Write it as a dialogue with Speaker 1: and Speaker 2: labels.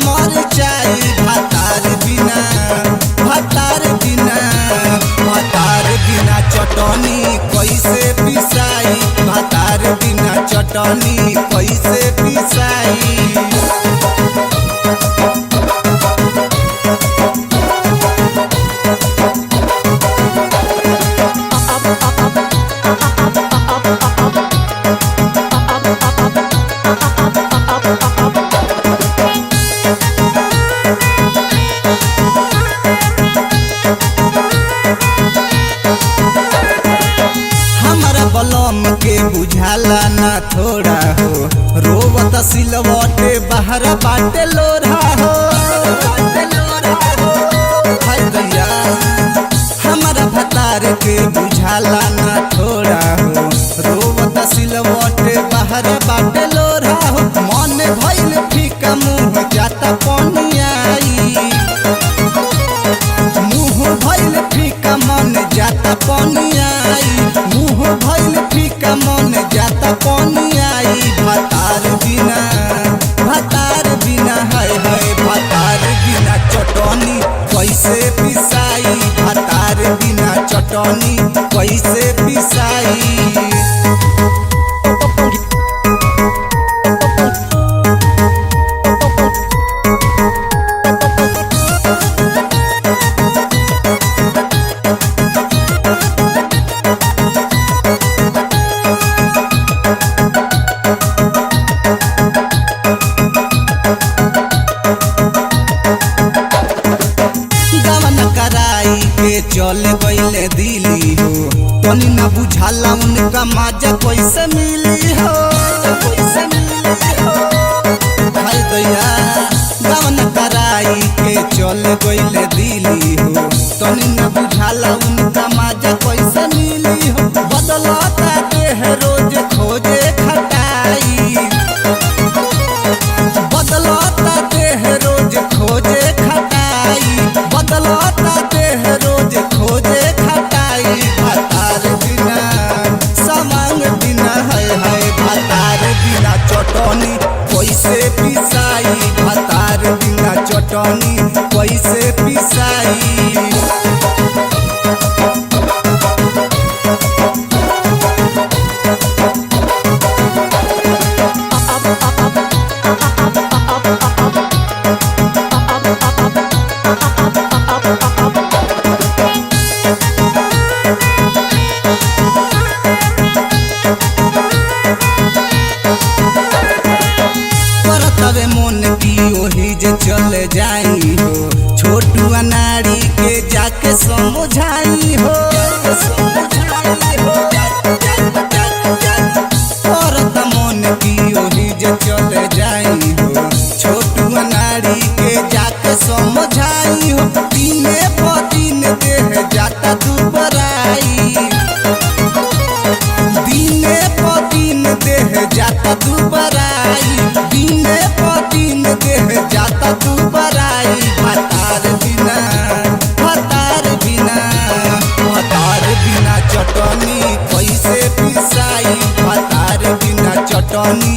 Speaker 1: मर जाई भातार बिना चटनी कैसे पिसाई भातार बिना चटनी कैसे पिसाई। बलम के बुझाला ना थोड़ा हो रोवत सिलवटे बाहर बाटे लोरा हो। भैया हमारा भतार के बुझाला ना थोड़ा हो रोवत सिलवटे बाहर बाटे लोरा हो। मन भइल फीका मुँह जाता पनियाई मुँह भइल फीका मन जाता पनियाई मुँह भइल फीका मन जाता पनियाई। भातार बिना हाय हाय भातार बिना चटनी कैसे पिसाई भातार बिना चटनी कैसे पिसाई। चल गईले दिली हो तनी ना बुझाला उनका मजा कैसे मिली हो। हाय दैया गवन कराई के चल गईले दिली हो तनी ना बुझाला उनका मजा कैसे मिली हो। बदलता देह रोज खोजे खटाई बदलता देह रोज खोजे खटाई बदलता देह रोज खोजे खटाई। भातार बिना सामान बिना हाय हाय भातार बिना चटनी कैसे पिसाई भातार बिना चटनी कैसे पिसाई। तबे मन की ओही जे चले जाई हो छोटू अनाड़ी के जाके समझाई हो। औरत मन की ओही जे चले जाई हो छोटू अनाड़ी के जाके समझाई हो। दिने प दिन देह जाता दुबराई दिने प दिन देह जाता दुबराई दिने प दिन देह जाता दुबराई। भातार बिना चटनी कैसे पिसाई भातार बिना चटनी